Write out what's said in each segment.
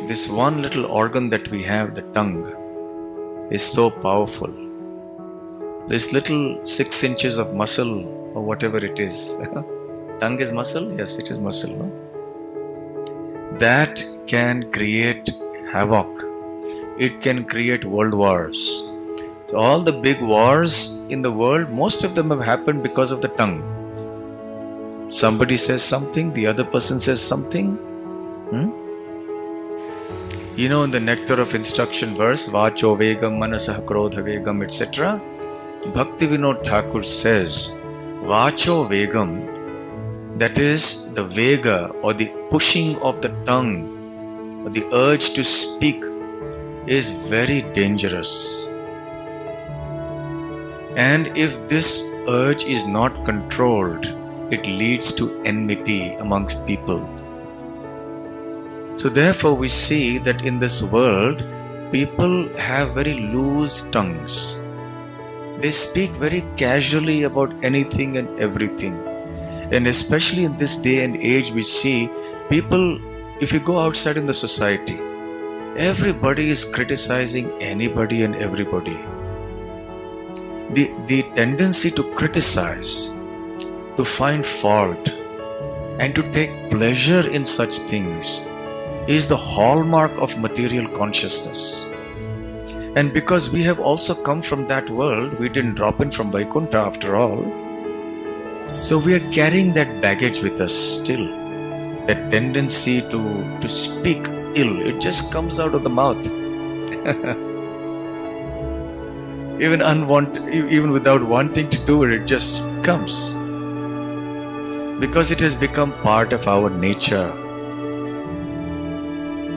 This one little organ that we have, the tongue, is so powerful. This little 6 inches of muscle or whatever it is. Tongue is muscle? Yes, it is muscle, no? That can create havoc. It can create world wars. So all the big wars in the world, most of them have happened because of the tongue. Somebody says something, the other person says something. You know, in the Nectar of Instruction verse, Vacho Vegam, Manasah Krodha Vegam, etc., Bhakti Vinod Thakur says, Vacho Vegam, that is the Vega or the pushing of the tongue, or the urge to speak, is very dangerous. And if this urge is not controlled, it leads to enmity amongst people. So therefore we see that in this world, people have very loose tongues. They speak very casually about anything and everything. And especially in this day and age, we see people, if you go outside in the society, everybody is criticizing anybody and everybody. The tendency to criticize, to find fault, and to take pleasure in such things is the hallmark of material consciousness. And because we have also come from that world, we didn't drop in from Vaikuntha after all. So we are carrying that baggage with us still. That tendency to speak ill, it just comes out of the mouth. Even without wanting to do it, it just comes. Because it has become part of our nature.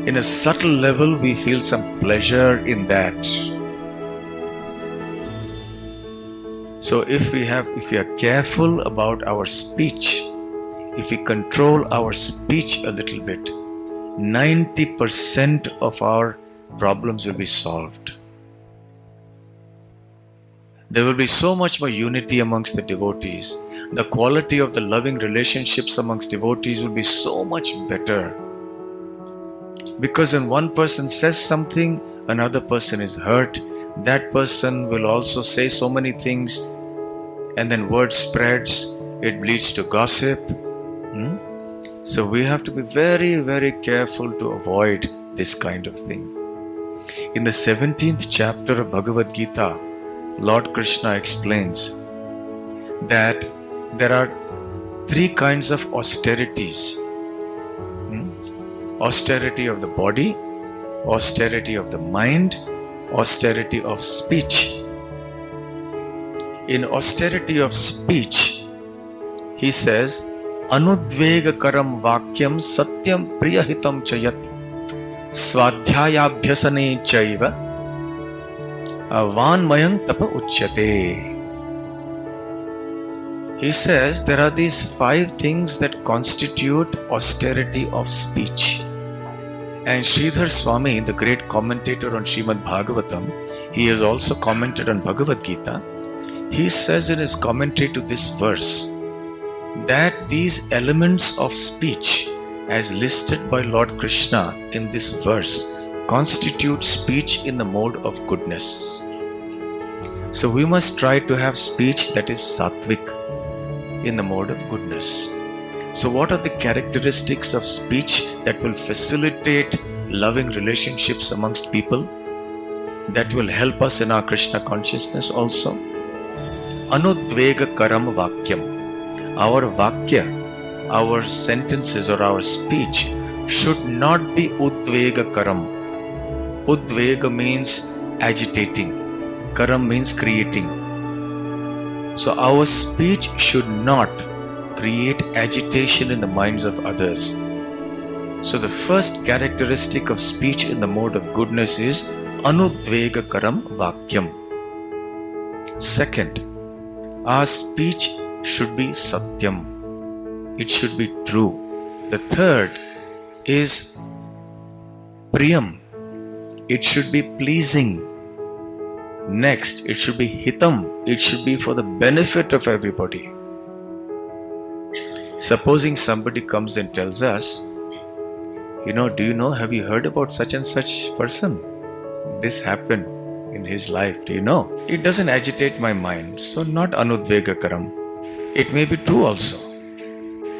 In a subtle level, we feel some pleasure in that. So if we are careful about our speech, if we control our speech a little bit, 90% of our problems will be solved. There will be so much more unity amongst the devotees. The quality of the loving relationships amongst devotees will be so much better. Because when one person says something, another person is hurt. That person will also say so many things, and then word spreads. It leads to gossip. So we have to be very, very careful to avoid this kind of thing. In the 17th chapter of Bhagavad Gita, Lord Krishna explains that there are 3 kinds of austerities. Austerity of the body, austerity of the mind, austerity of speech. In austerity of speech, he says, Anudvegakaram vakyam satyam priyahitam chayat swadhyayabhyasane chaiva vanmayang tapa uchyate. He says there are these 5 things that constitute austerity of speech. And Sridhar Swami, the great commentator on Srimad Bhagavatam, he has also commented on Bhagavad Gita. He says in his commentary to this verse that these elements of speech, as listed by Lord Krishna in this verse, constitute speech in the mode of goodness. So we must try to have speech that is sattvic, in the mode of goodness. So what are the characteristics of speech that will facilitate loving relationships amongst people? That will help us in our Krishna consciousness also. Anudvega karam vakyam. Our vakya, our sentences or our speech should not be udvega karam. Udvega means agitating. Karam means creating. So our speech should not create agitation in the minds of others. So the first characteristic of speech in the mode of goodness is anudvega karam vakyam. Second, our speech should be satyam. It should be true. The third is priyam. It should be pleasing. Next, it should be hitam. It should be for the benefit of everybody. Supposing somebody comes and tells us, do you know, have you heard about such and such person? This happened in his life, do you know? It doesn't agitate my mind, so not anudvegakaram. It may be true also.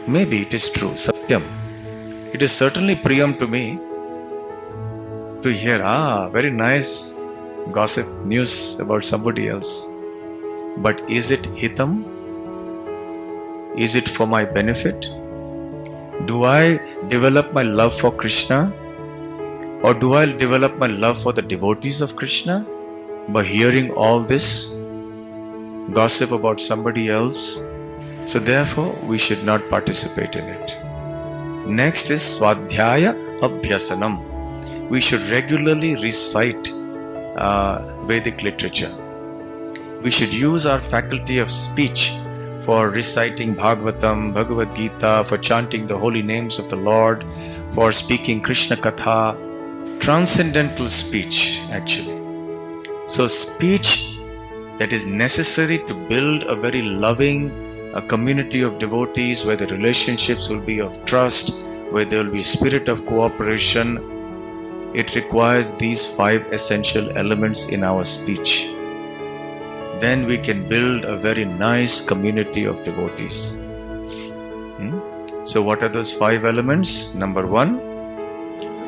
Maybe it is true, satyam. It is certainly priyam to me to hear, very nice gossip news about somebody else. But is it hitam? Is it for my benefit? Do I develop my love for Krishna? Or do I develop my love for the devotees of Krishna by hearing all this gossip about somebody else? So therefore, we should not participate in it. Next is Swadhyaya Abhyasanam. We should regularly recite Vedic literature. We should use our faculty of speech for reciting Bhagavatam, Bhagavad Gita, for chanting the holy names of the Lord, for speaking Krishna Katha, transcendental speech actually. So speech that is necessary to build a very loving community of devotees where the relationships will be of trust, where there will be spirit of cooperation. It requires these 5 essential elements in our speech. Then we can build a very nice community of devotees. So what are those 5 elements? Number 1,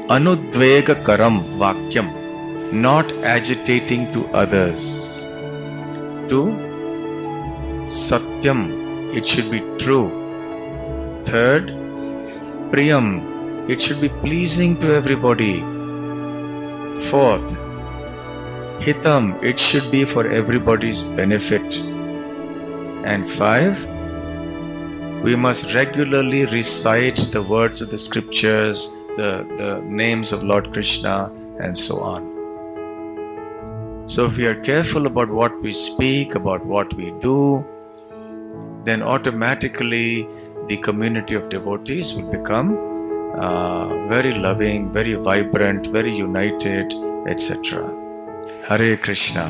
Anudvegakaram Vakyam, not agitating to others. 2, Satyam, it should be true. 3rd, Priyam, it should be pleasing to everybody. 4th, Hitam, it should be for everybody's benefit. And 5, we must regularly recite the words of the scriptures, the names of Lord Krishna, and so on. So if we are careful about what we speak, about what we do, then automatically the community of devotees will become very loving, very vibrant, very united, etc. Hare Krishna.